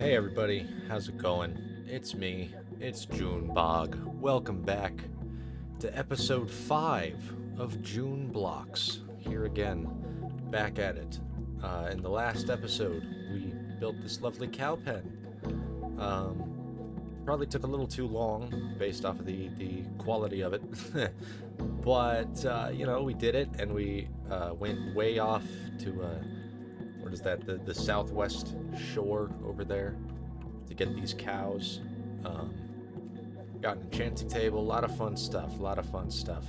Hey everybody, how's it going? It's me, it's JuneBlog. Welcome back to episode 5 of JuneBlocks. Here again, back at it. In the last episode, we built this lovely cow pen. Probably took a little too long based off of the quality of it. But, we did it and we went way off to, what is that, the southwest shore over there to get these cows. Um, got an enchanting table, a lot of fun stuff, a lot of fun stuff.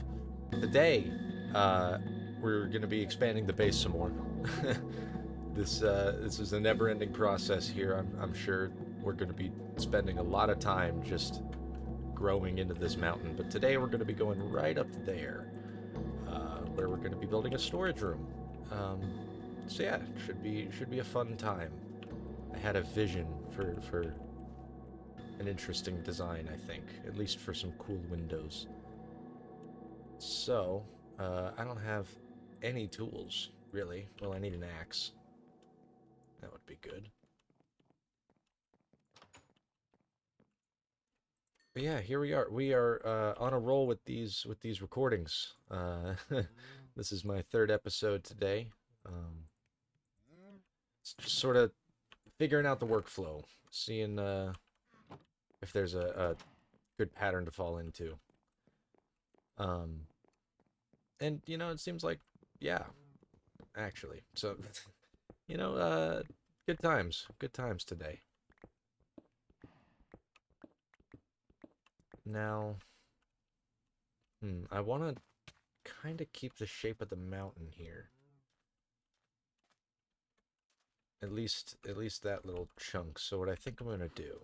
Today, uh, we're going to be expanding the base some more. This is a never-ending process here. I'm sure we're going to be spending a lot of time just growing into this mountain. But today we're going to be going right up there, where we're going to be building a storage room. Um, so yeah, should be a fun time. I had a vision for an interesting design, I think, at least for some cool windows. So, I don't have any tools, really. Well, I need an axe. That would be good. But yeah, here we are. We are on a roll with these recordings. This is my third episode today. Um, it's just sort of figuring out the workflow, seeing if there's a good pattern to fall into. Um, and it seems like, yeah, actually. So, you know, uh, good times today. Now, I want to kind of keep the shape of the mountain here. At least that little chunk. So what I think I'm gonna do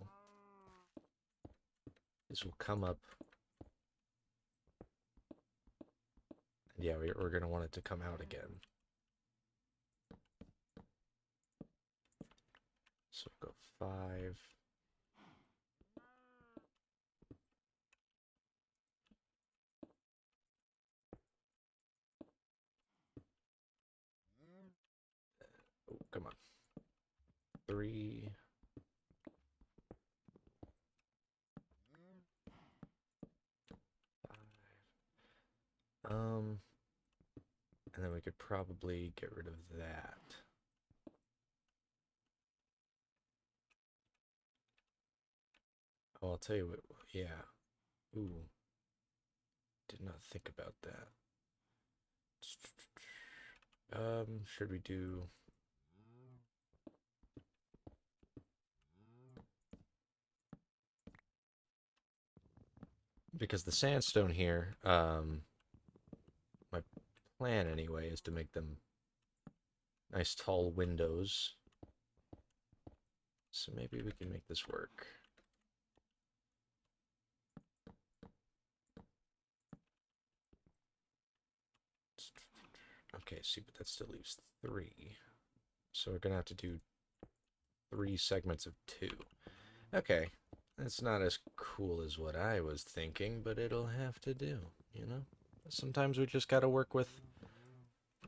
is we'll come up, and yeah, we're gonna want it to come out again. So we'll go 5. Oh, come on. 3. Um, and then we could probably get rid of that. Oh, I'll tell you what, yeah. Ooh, did not think about that. Should we do... Because the sandstone here, my plan anyway is to make them nice tall windows. So maybe we can make this work. Okay, see, but that still leaves 3. So we're gonna have to do 3 segments of 2. Okay, that's not as cool as what I was thinking, but it'll have to do, you know? Sometimes we just gotta work with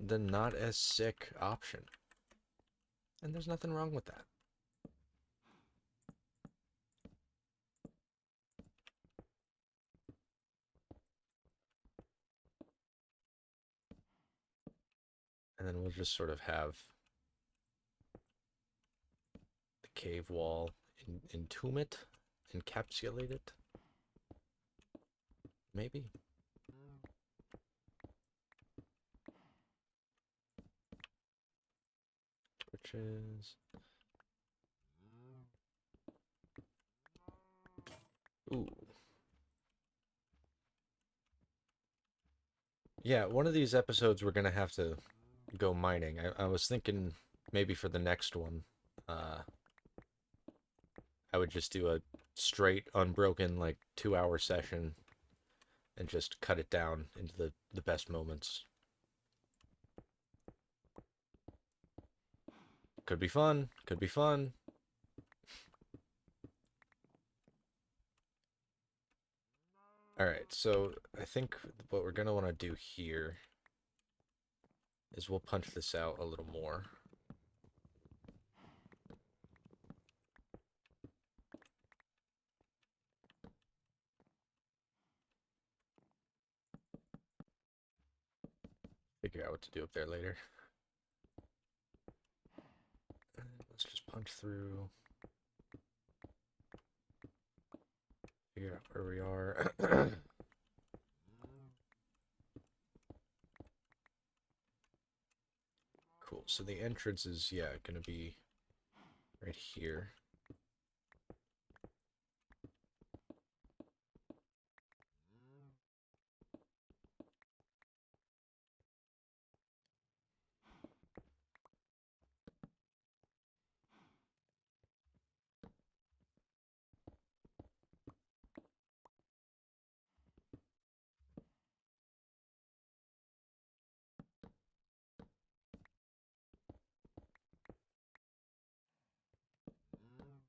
the not as sick option. And there's nothing wrong with that. And then we'll just sort of have the cave wall entomb it, encapsulate it. Maybe. Torches. Ooh. Yeah, one of these episodes we're gonna have to go mining. I was thinking maybe for the next one, uh, I would just do a straight, unbroken, like 2-hour session and just cut it down into the best moments. Could be fun. Could be fun. Alright, so I think what we're going to want to do here is we'll punch this out a little more. figure out what to do up there later. Let's just punch through. Figure out where we are. Cool. So the entrance is, yeah, gonna be right here.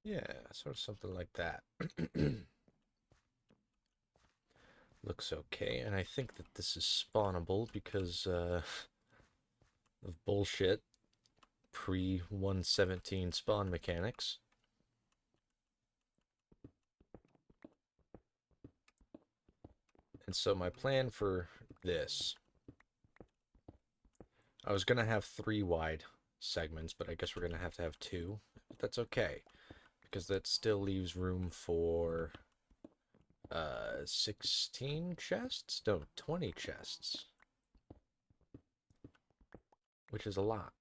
Yeah, sort of something like that. Looks okay, and I think that this is spawnable because of bullshit pre-117 spawn mechanics. And so my plan for this, I was gonna have 3 wide segments, but I guess we're gonna have to have 2. But that's okay, because that still leaves room for 16 chests? No, 20 chests. Which is a lot.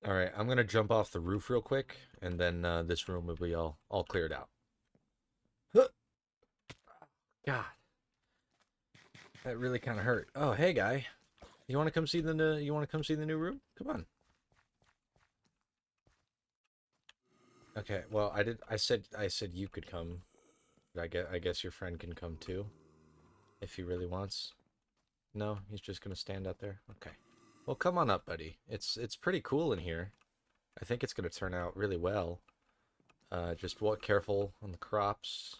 Alright, I'm gonna jump off the roof real quick, and then this room will be all cleared out. God. That really kind of hurt. Oh, hey guy. You want to come see the new room? Come on. Okay, well, I said you could come. I guess your friend can come too if he really wants. No, he's just going to stand out there. Okay. Well, come on up, buddy. It's pretty cool in here. I think it's going to turn out really well. Just walk careful on the crops.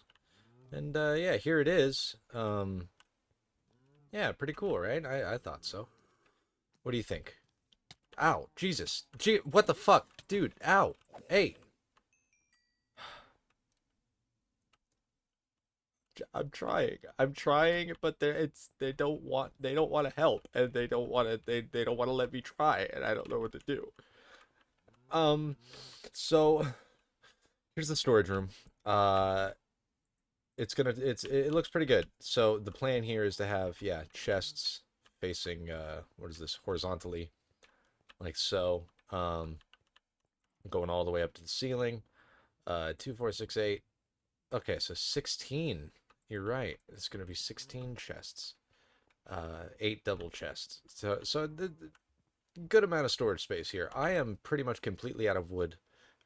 And yeah, here it is. Yeah, pretty cool, right? I thought so. What do you think? Ow, Jesus. Gee, what the fuck? Dude, ow. Hey. I'm trying, but they don't want to help, and they don't want to let me try, and I don't know what to do. So here's the storage room. It looks pretty good. So the plan here is to have, yeah, chests facing what is this, horizontally, like so, going all the way up to the ceiling. 2, 4, 6, 8. Okay, so 16. You're right. It's gonna be 16 chests. 8 double chests. So the good amount of storage space here. I am pretty much completely out of wood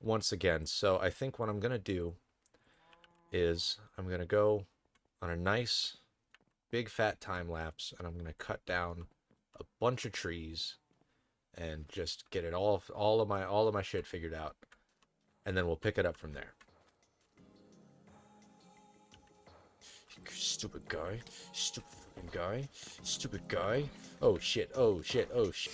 once again. So I think what I'm gonna do is I'm gonna go on a nice big fat time lapse, and I'm gonna cut down a bunch of trees and just get it all of my shit figured out, and then we'll pick it up from there. Stupid guy. Stupid fucking guy. Stupid guy. Oh shit. Oh shit. Oh shit.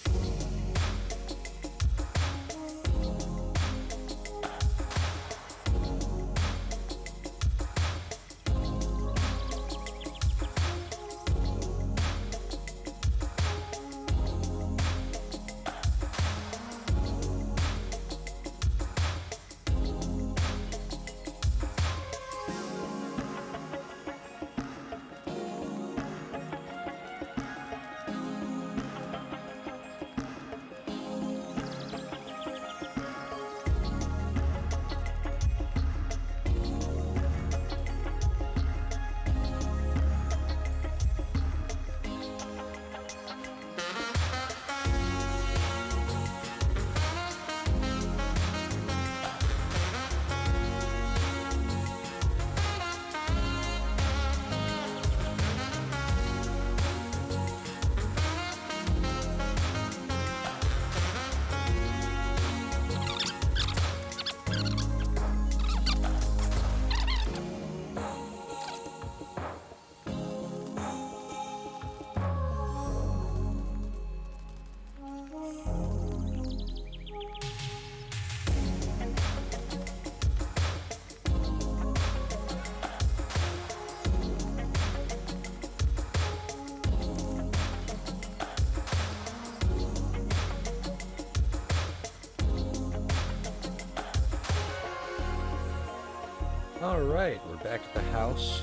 Alright, we're back at the house.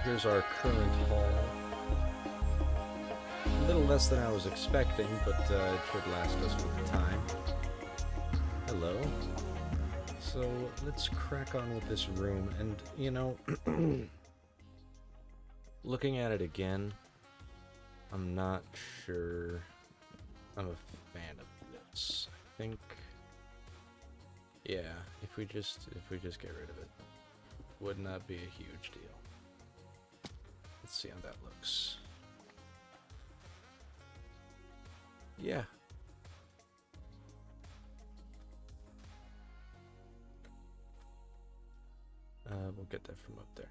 Here's our current haul. A little less than I was expecting, but it should last us for the time. Hello. So, let's crack on with this room, and, you know, looking at it again, I'm not sure I'm a fan of this. I think, yeah, if we just get rid of it, would not be a huge deal. Let's see how that looks. Yeah. We'll get that from up there.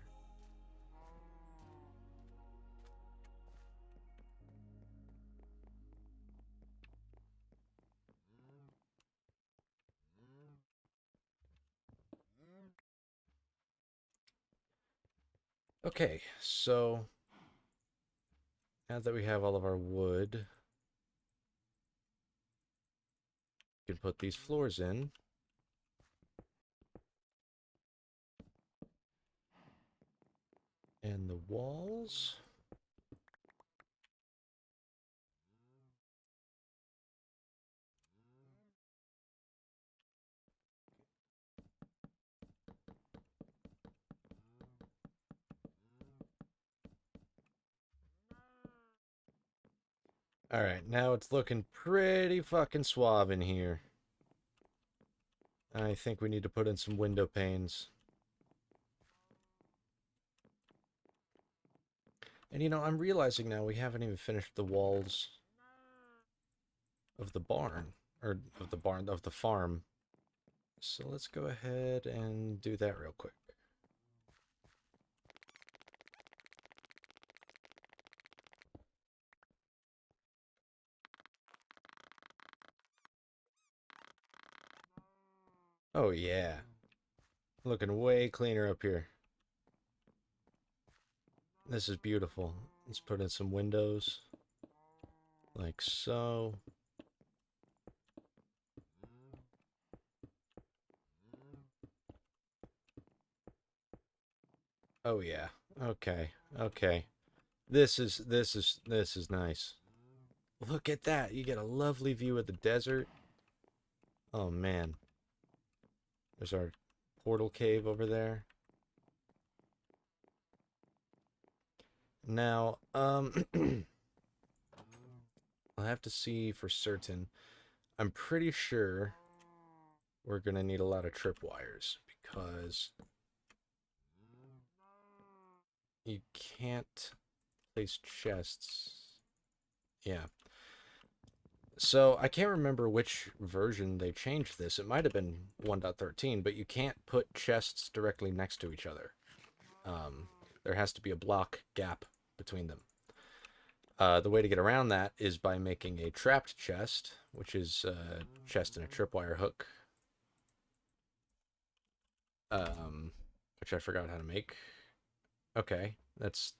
Okay, so now that we have all of our wood, we can put these floors in. And the walls. Alright, now it's looking pretty fucking suave in here. I think we need to put in some window panes. And you know, I'm realizing now we haven't even finished the walls of the barn. Or of the barn, of the farm. So let's go ahead and do that real quick. Oh yeah. Looking way cleaner up here. This is beautiful. Let's put in some windows. Like so. Oh yeah. Okay. Okay. This is nice. Look at that. You get a lovely view of the desert. Oh man. There's our portal cave over there. Now, I'll have to see for certain. I'm pretty sure we're gonna need a lot of tripwires because you can't place chests. Yeah. So I can't remember which version they changed this. It might have been 1.13, but you can't put chests directly next to each other. There has to be a block gap between them. The way to get around that is by making a trapped chest, which is a chest and a tripwire hook, which I forgot how to make. Okay, that's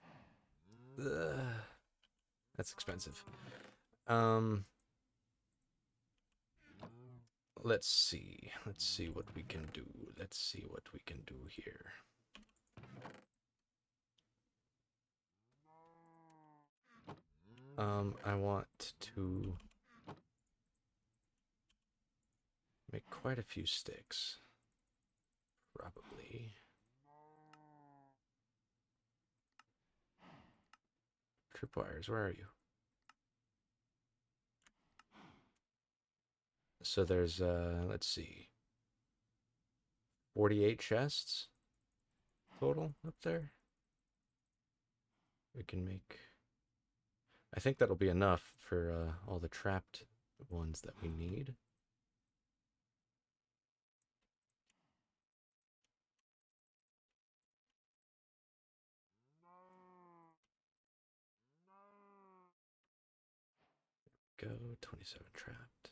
expensive. Let's see what we can do. Let's see what we can do here. I want to make quite a few sticks. Probably. Tripwires, where are you? So there's, let's see, 48 chests total up there. We can make, I think that'll be enough for all the trapped ones that we need. Go, 27 trapped.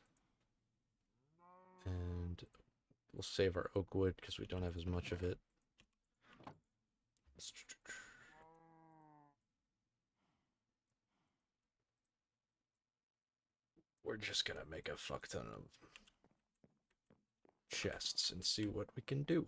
And we'll save our oak wood because we don't have as much of it. We're just gonna make a fuck ton of chests and see what we can do.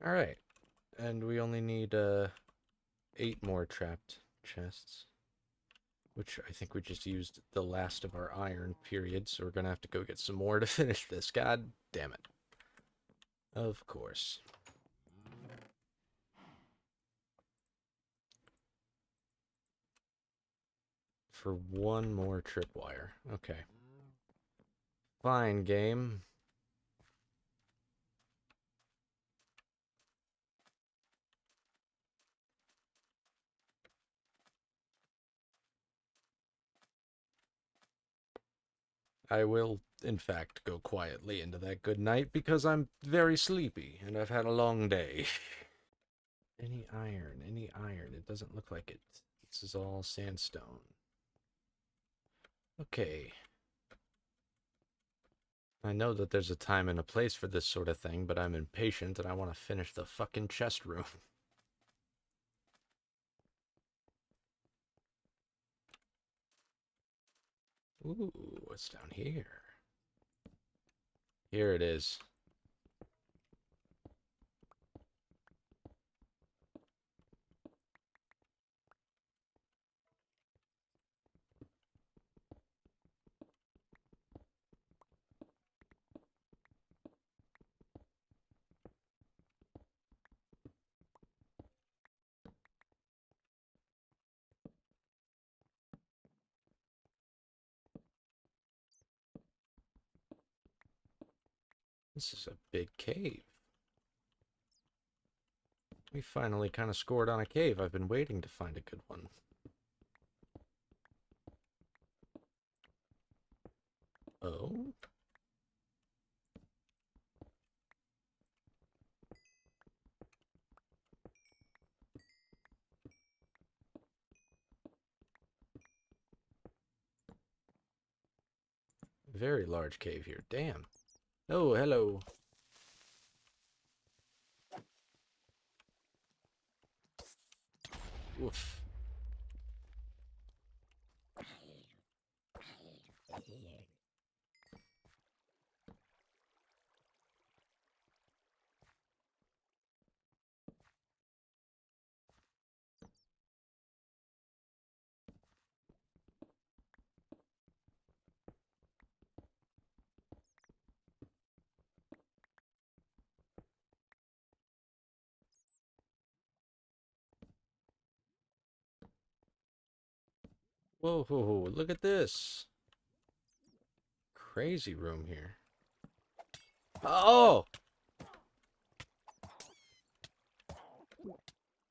Alright. And we only need 8 more trapped chests. Which I think we just used the last of our iron period, so we're gonna have to go get some more to finish this. God damn it. Of course. For one more tripwire. Okay. Fine, game. I will, in fact, go quietly into that good night because I'm very sleepy and I've had a long day. Any iron, any iron. It doesn't look like it. This is all sandstone. Okay. I know that there's a time and a place for this sort of thing, but I'm impatient and I want to finish the fucking chest room. Ooh, what's down here? Here it is. This is a big cave. We finally kind of scored on a cave. I've been waiting to find a good one. Oh? Very large cave here. Damn. Oh, hello. Oof. Whoa, whoa, whoa, look at this. Crazy room here. Oh!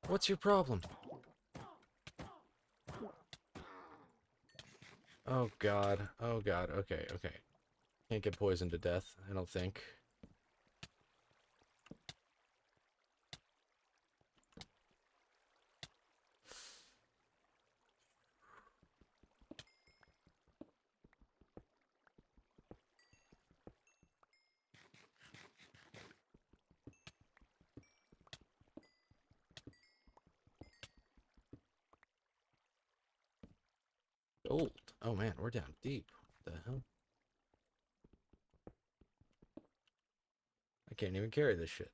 What's your problem? Oh god. Oh god. Okay, okay. Can't get poisoned to death, I don't think. Gold. Oh man, we're down deep. What the hell? I can't even carry this shit.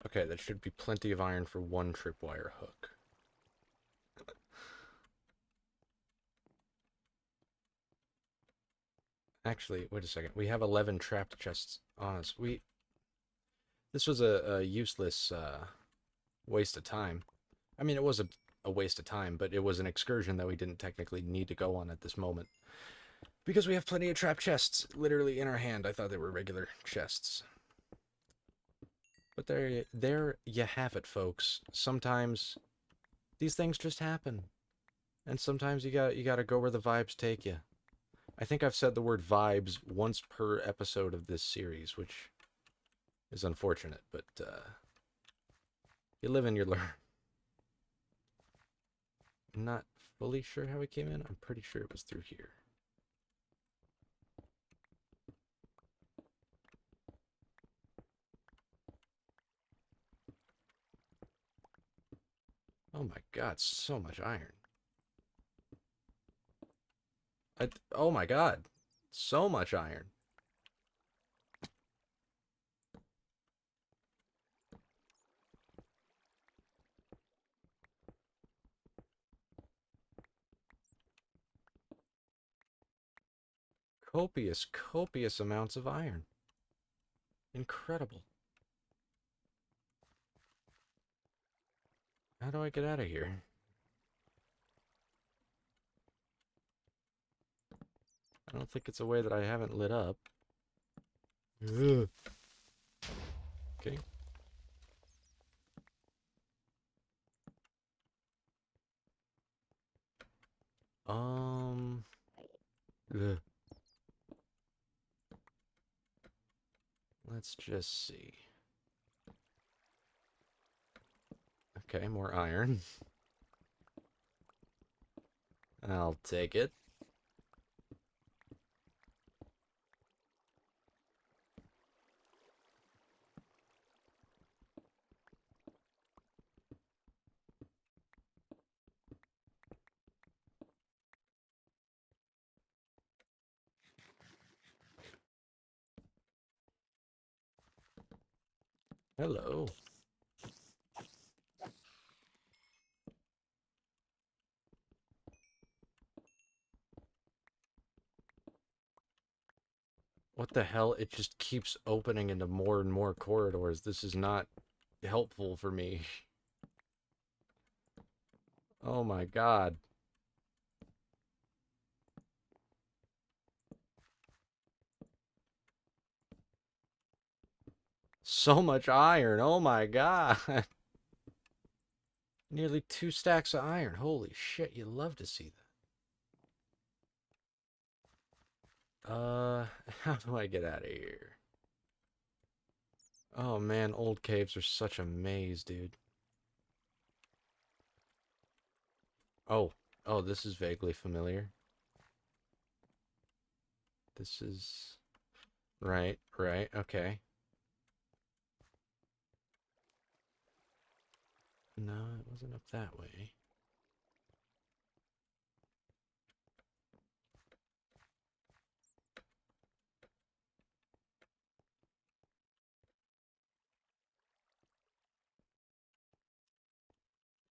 Okay, that should be plenty of iron for one tripwire hook. Actually, wait a second. We have 11 trapped chests on us. This was a useless waste of time. I mean, it was a waste of time, but it was an excursion that we didn't technically need to go on at this moment. Because we have plenty of trapped chests literally in our hand. I thought they were regular chests. But there you have it, folks. Sometimes these things just happen. And sometimes you gotta go where the vibes take you. I think I've said the word vibes once per episode of this series, which is unfortunate, but you live and you learn. I'm not fully sure how it came in. I'm pretty sure it was through here. Oh my god, so much iron. Oh my god. So much iron. Copious, copious amounts of iron. Incredible. How do I get out of here? I don't think it's a way that I haven't lit up. Ugh. Okay. Ugh. Let's just see. Okay, more iron. I'll take it. Hello. What the hell? It just keeps opening into more and more corridors. This is not helpful for me. Oh my god. So much iron. Oh my god. Nearly 2 stacks of iron. Holy shit, you love to see that. How do I get out of here? Oh man, old caves are such a maze, dude. Oh, oh, this is vaguely familiar. This is... Right, right, okay. No, it wasn't up that way.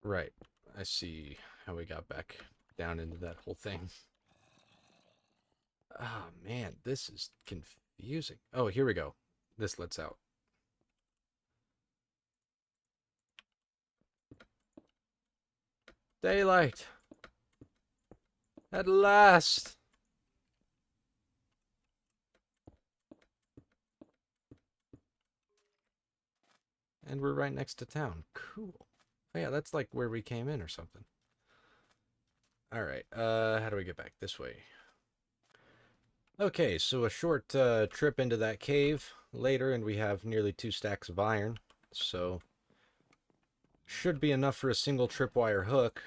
Right. I see how we got back down into that whole thing. Oh, man, this is confusing. Oh, here we go. This lets out. Daylight! At last! And we're right next to town. Cool. Oh, yeah, that's like where we came in or something. Alright, how do we get back? This way. Okay, so a short trip into that cave later, and we have nearly 2 stacks of iron. So, should be enough for a single tripwire hook.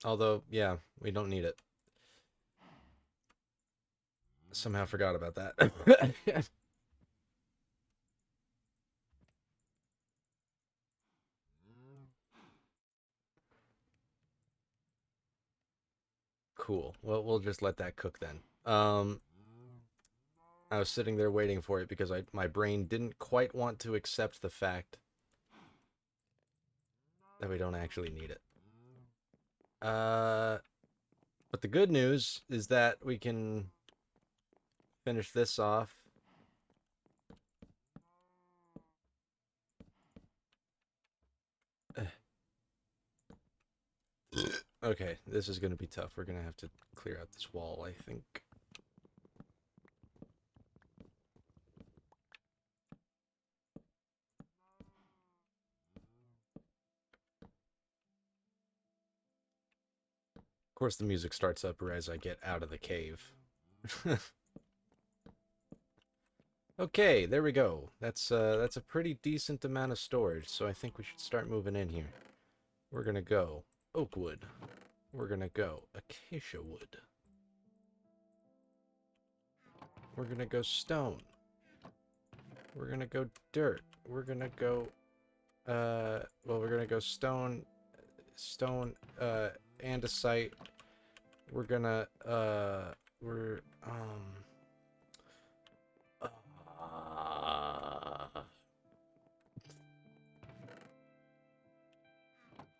Although, yeah, we don't need it. Somehow forgot about that. Cool. Well, we'll just let that cook then. I was sitting there waiting for it because my brain didn't quite want to accept the fact that we don't actually need it. But the good news is that we can finish this off. Okay, this is going to be tough. We're going to have to clear out this wall, I think. Of course, the music starts up as I get out of the cave. Okay, there we go. That's a pretty decent amount of storage, so I think we should start moving in here. We're gonna go oak wood. We're gonna go acacia wood. We're gonna go stone. We're gonna go dirt. We're gonna go well, we're gonna go stone, andesite. We're gonna we're uh,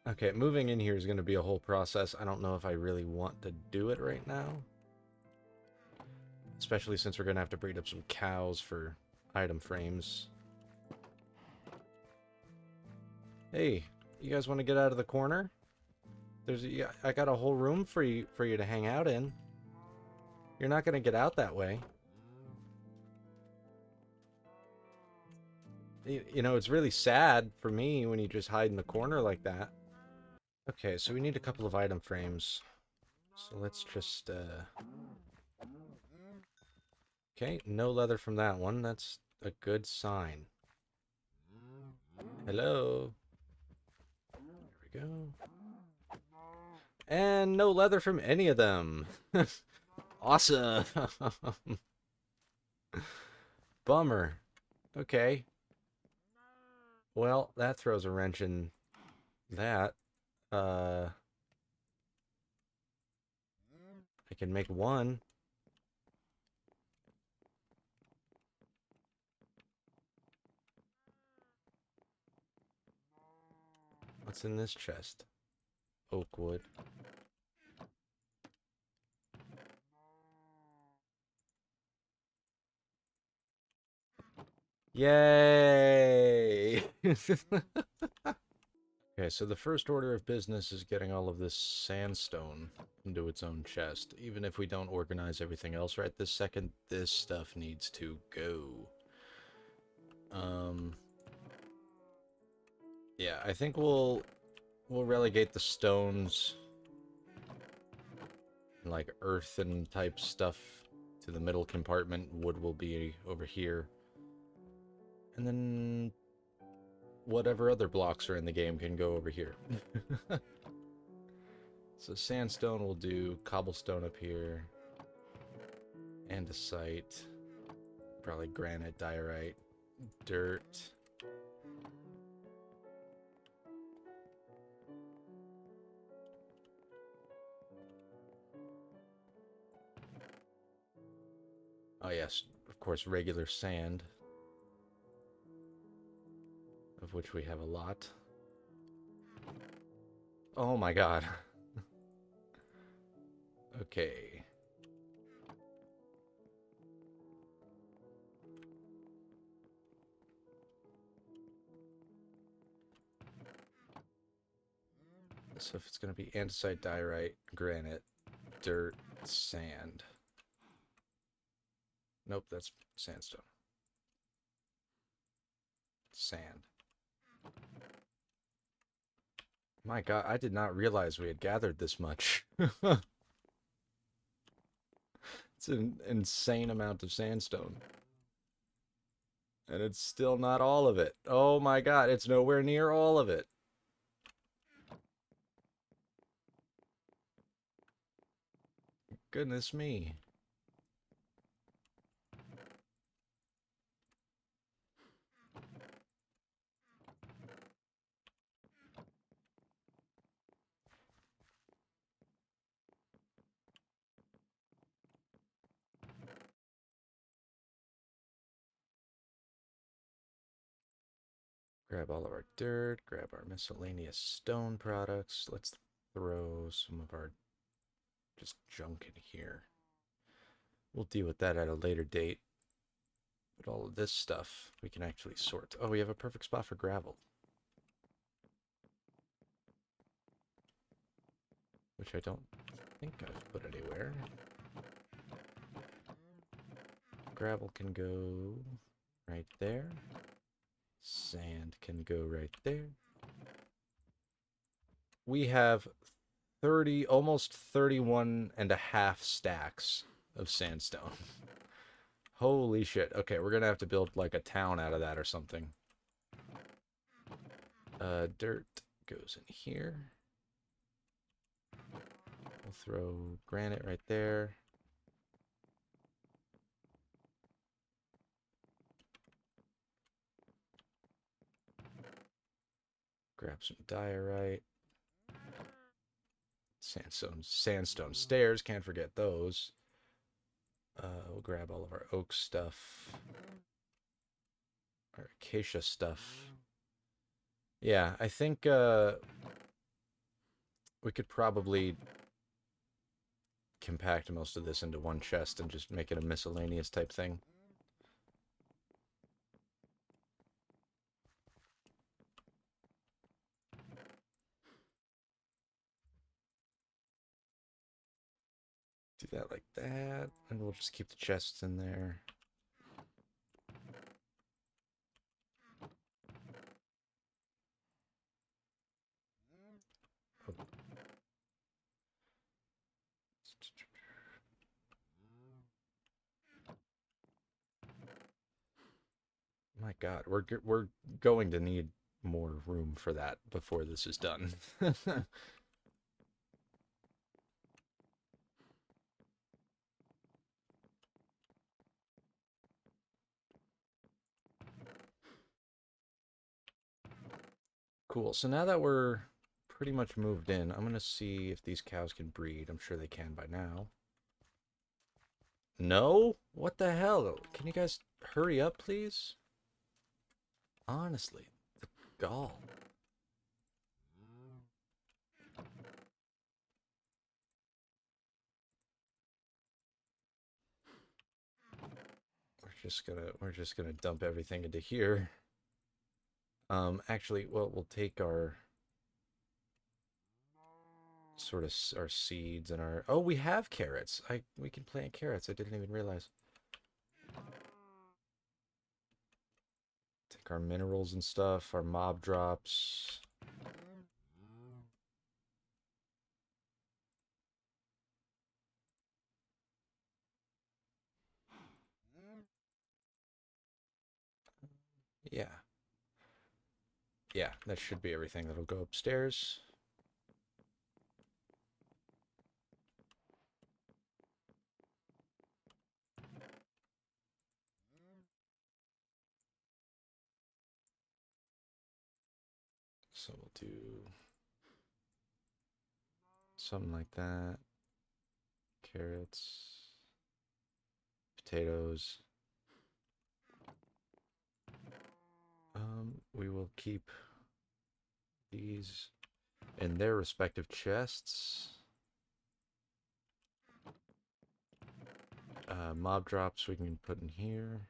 okay, moving in here is going to be a whole process. I don't know if I really want to do it right now. Especially since we're going to have to breed up some cows for item frames. Hey, you guys want to get out of the corner? I got a whole room for you to hang out in. You're not going to get out that way. You know, it's really sad for me when you just hide in the corner like that. Okay, so we need a couple of item frames. So let's just, okay, no leather from that one. That's a good sign. Hello. There we go. And no leather from any of them. Awesome. Bummer. Okay. Well, that throws a wrench in that. I can make one. What's in this chest? Oak wood. Yay! Okay, so the first order of business is getting all of this sandstone into its own chest. Even if we don't organize everything else right this second, this stuff needs to go. Yeah, I think we'll relegate the stones, like earth and type stuff, to the middle compartment. Wood will be over here. And then whatever other blocks are in the game can go over here. So sandstone will do, cobblestone up here, andesite, probably granite, diorite, dirt. Oh yes, of course, regular sand, of which we have a lot. Oh my god. Okay. So if it's going to be andesite, diorite, granite, dirt, sand. Nope, that's sandstone. Sand. My god, I did not realize we had gathered this much. It's an insane amount of sandstone. And it's still not all of it. Oh my god, it's nowhere near all of it. Goodness me. Grab all of our dirt, grab our miscellaneous stone products. Let's throw some of our just junk in here. We'll deal with that at a later date. But all of this stuff we can actually sort. Oh, we have a perfect spot for gravel. Which I don't think I've put anywhere. Gravel can go right there. Sand can go right there. We have 30, almost 31 and a half stacks of sandstone. Holy shit. Okay, we're gonna have to build like a town out of that or something. Dirt goes in here. We'll throw granite right there. Grab some diorite. Sandstone stairs, can't forget those. We'll grab all of our oak stuff. Our acacia stuff. Yeah, I think we could probably compact most of this into one chest and just make it a miscellaneous type thing. Do that like that, and we'll just keep the chests in there. Oh. My God, we're going to need more room for that before this is done. Cool. So now that we're pretty much moved in, I'm gonna see if these cows can breed. I'm sure they can by now. No? What the hell? Can you guys hurry up, please? Honestly, the gall. We're just gonna dump everything into here. Actually, well, we'll take our sort of our seeds and our. Oh, we have carrots. We can plant carrots. I didn't even realize. Take our minerals and stuff. Our mob drops. Yeah. Yeah, that should be everything that'll go upstairs. So we'll do something like that. Carrots, potatoes. We will keep these in their respective chests. Mob drops we can put in here.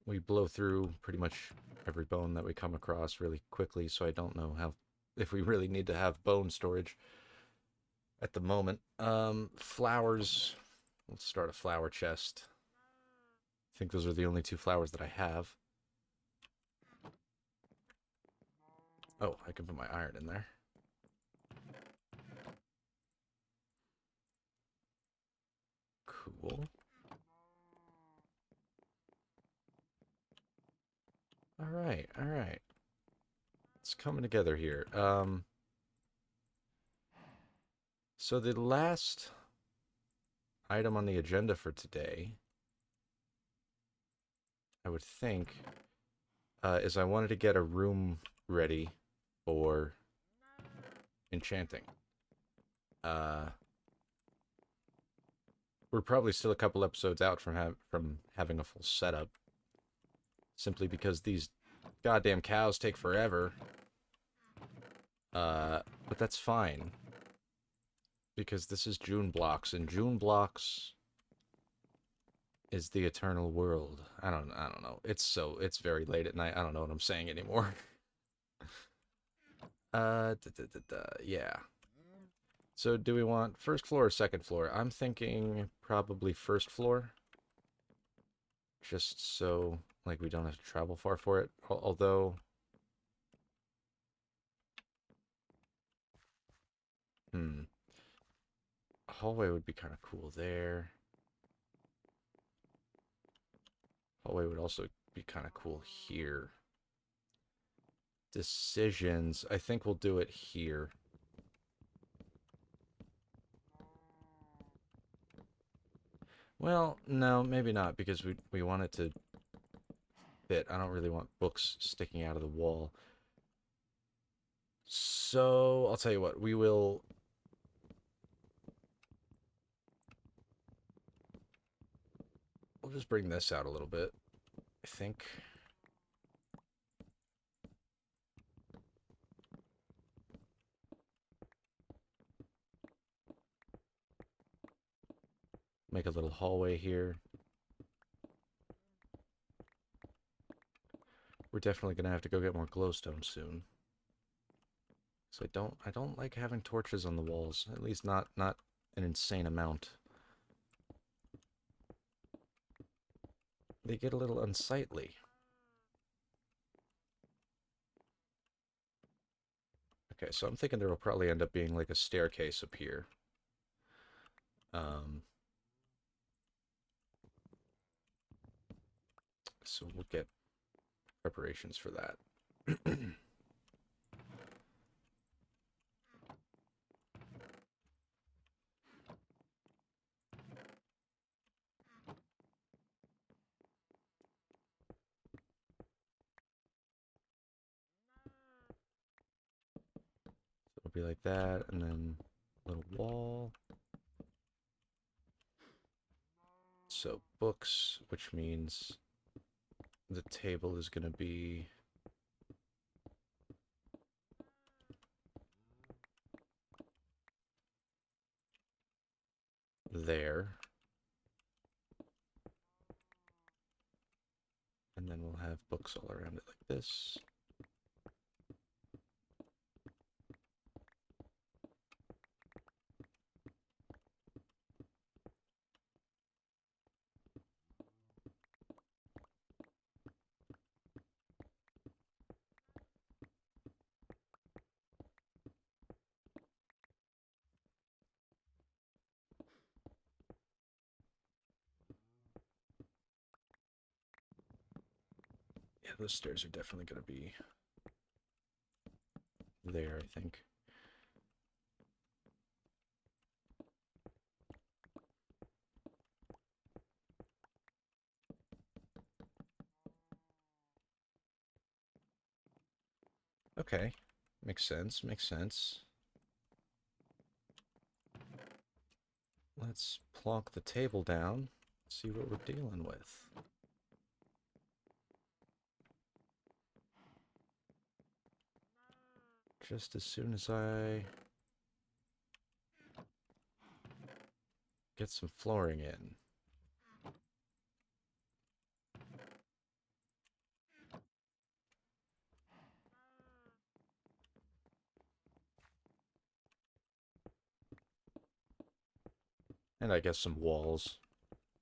We blow through pretty much every bone that we come across really quickly, so I don't know if we really need to have bone storage at the moment. Flowers. Let's start a flower chest. I think those are the only two flowers that I have. Oh, I can put my iron in there. Cool. All right, all right. It's coming together here. So the last item on the agenda for today, I would think, is I wanted to get a room ready for enchanting. We're probably still a couple episodes out from having a full setup, simply because these goddamn cows take forever. But that's fine, because this is JuneBlocks, and JuneBlocks is the eternal world. I don't know. It's very late at night. I don't know what I'm saying anymore. Yeah. So do we want first floor or second floor? I'm thinking probably first floor. Just so, like, we don't have to travel far for it. Although... A hallway would be kind of cool there. Hallway would also be kind of cool here. Decisions. I think we'll do it here. Well, no, maybe not, because we want it to fit. I don't really want books sticking out of the wall. So, I'll tell you what, we will I'll just bring this out a little bit, I think. Make a little hallway here. We're definitely gonna have to go get more glowstone soon. So I don't like having torches on the walls. At least not an insane amount. They get a little unsightly. Okay, so I'm thinking there will probably end up being like a staircase up here. So we'll get preparations for that. It'll be like that, and then a little wall. So books, which means the table is going to be there. And then we'll have books all around it like this. Yeah, those stairs are definitely going to be there, I think. Okay, makes sense, makes sense. Let's plonk the table down, see what we're dealing with. Just as soon as I get some flooring in. And I guess some walls.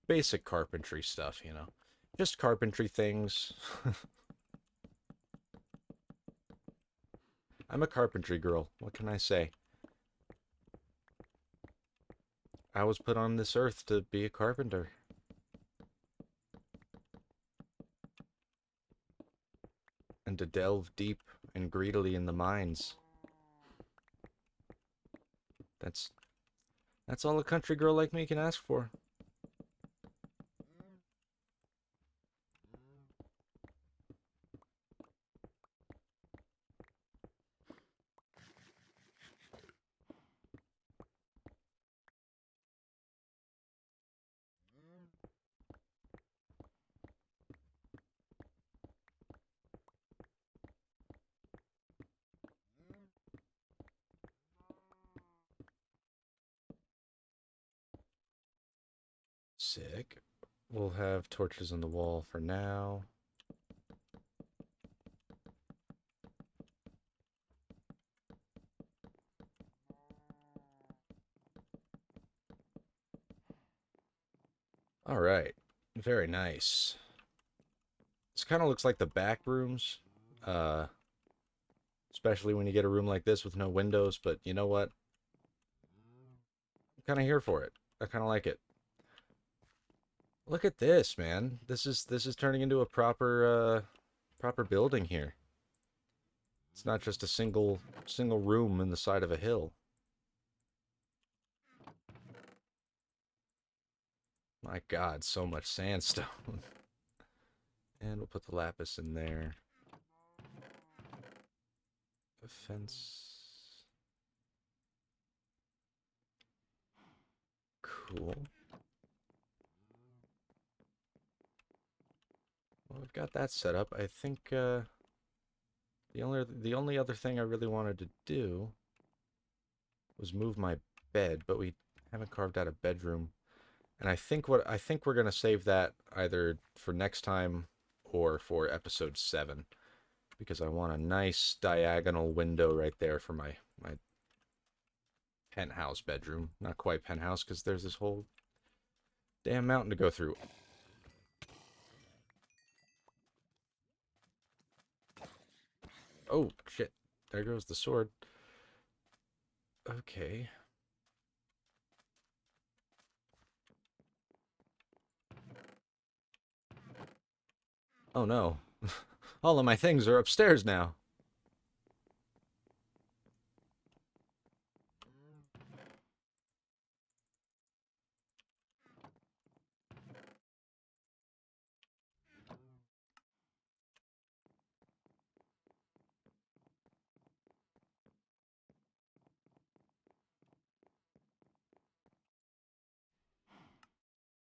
Basic carpentry stuff, you know. Just carpentry things. I'm a carpentry girl. What can I say? I was put on this earth to be a carpenter. And to delve deep and greedily in the mines. That's all a country girl like me can ask for. Sick. We'll have torches on the wall for now. All right. Very nice. This kind of looks like the back rooms. Especially when you get a room like this with no windows, but you know what? I'm kind of here for it. I kind of like it. Look at this, man. This is turning into a proper building here. It's not just a single room in the side of a hill. My God, so much sandstone. And we'll put the lapis in there. A fence. Cool. we've got that set up. I think the only other thing I really wanted to do was move my bed, but we haven't carved out a bedroom. And I think we're gonna save that either for next time or for episode 7, because I want a nice diagonal window right there for my penthouse bedroom. Not quite penthouse, because there's this whole damn mountain to go through. Oh, shit. There goes the sword. Okay. Oh, no. All of my things are upstairs now.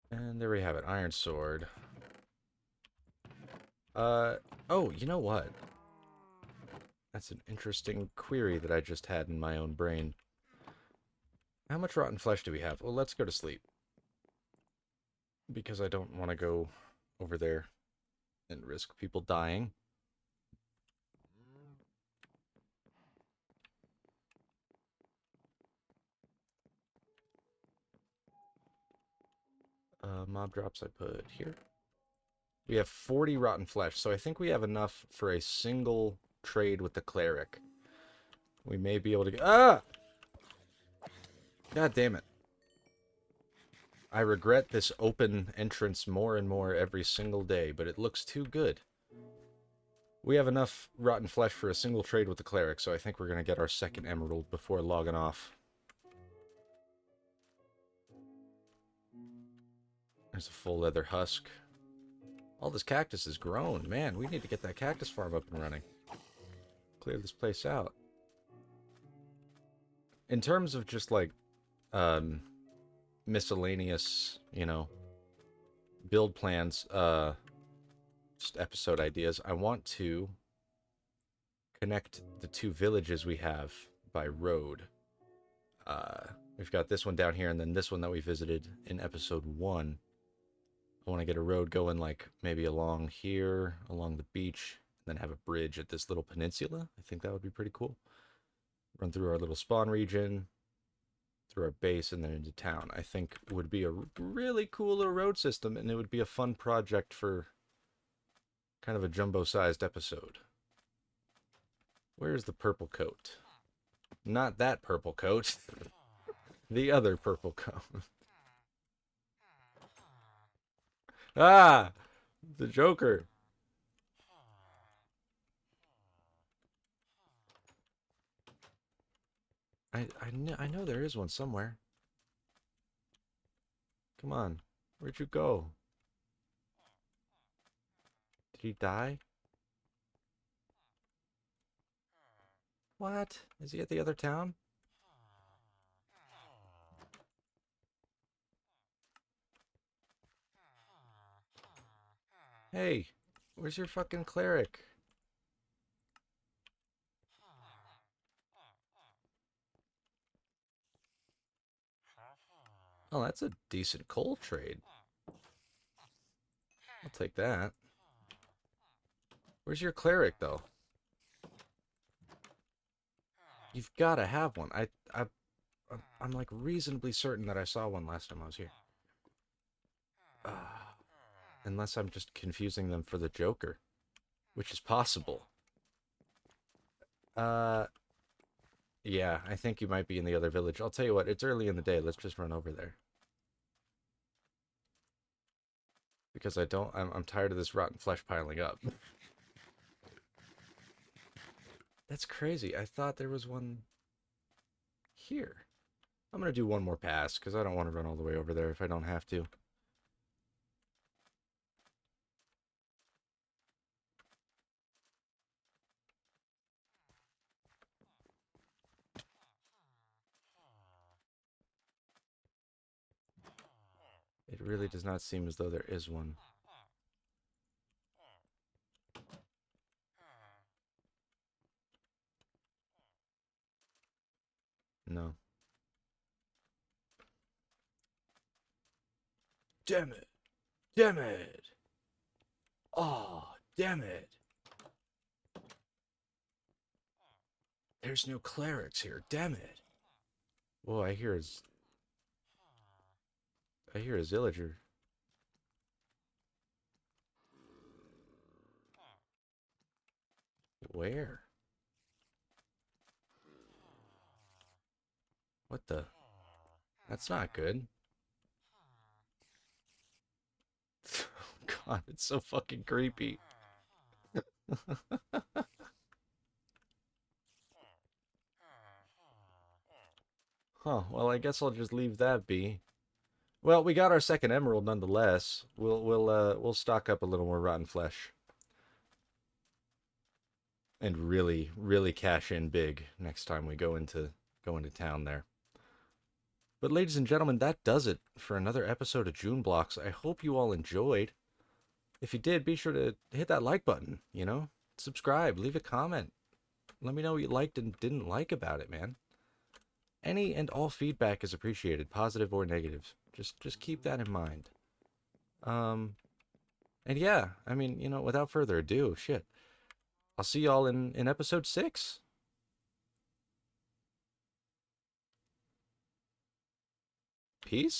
And there we have it. Iron sword. Uh, oh, you know what? That's an interesting query that I just had in my own brain. How much rotten flesh do we have? Well, let's go to sleep. Because I don't want to go over there and risk people dying. Mob drops I put here. We have 40 rotten flesh, so I think we have enough for a single trade with the cleric. We may be able to get... Ah! God damn it. I regret this open entrance more and more every single day, but it looks too good. We have enough rotten flesh for a single trade with the cleric, so I think we're going to get our second emerald before logging off. There's a full leather husk. All this cactus is grown. Man, we need to get that cactus farm up and running. Clear this place out. In terms of just like miscellaneous, you know, build plans, just episode ideas, I want to connect the two villages we have by road. We've got this one down here, and then this one that we visited in episode 1. I want to get a road going, like, maybe along here, along the beach, and then have a bridge at this little peninsula. I think that would be pretty cool. Run through our little spawn region, through our base, and then into town. I think would be a really cool little road system, and it would be a fun project for kind of a jumbo-sized episode. Where's the purple coat? Not that purple coat. The other purple coat. Ah! The Joker. I know there is one somewhere. Come on. Where'd you go? Did he die? What? Is he at the other town? Hey, where's your fucking cleric? Oh, that's a decent coal trade. I'll take that. Where's your cleric, though? You've got to have one. I'm like reasonably certain that I saw one last time I was here. Unless I'm just confusing them for the Joker, which is possible. Yeah, I think you might be in the other village. I'll tell you what, it's early in the day. Let's just run over there. Because I'm tired of this rotten flesh piling up. That's crazy. I thought there was one here. I'm going to do one more pass because I don't want to run all the way over there if I don't have to. It really does not seem as though there is one. No. Damn it. Damn it. Oh, damn it. There's no clerics here. Damn it. Whoa, I hear a villager. Where? What the? That's not good. Oh God, it's so fucking creepy. Huh, well, I guess I'll just leave that be. Well, we got our second emerald nonetheless. We'll stock up a little more rotten flesh and really cash in big next time we go into town there. But ladies and gentlemen, that does it for another episode of JuneBlocks. I hope you all enjoyed. If you did, be sure to hit that like button, subscribe, leave a comment. Let me know what you liked and didn't like about it, man. Any and all feedback is appreciated, positive or negative. Just keep that in mind. Um and yeah, I mean, without further ado, shit. I'll see y'all in episode 6. Peace.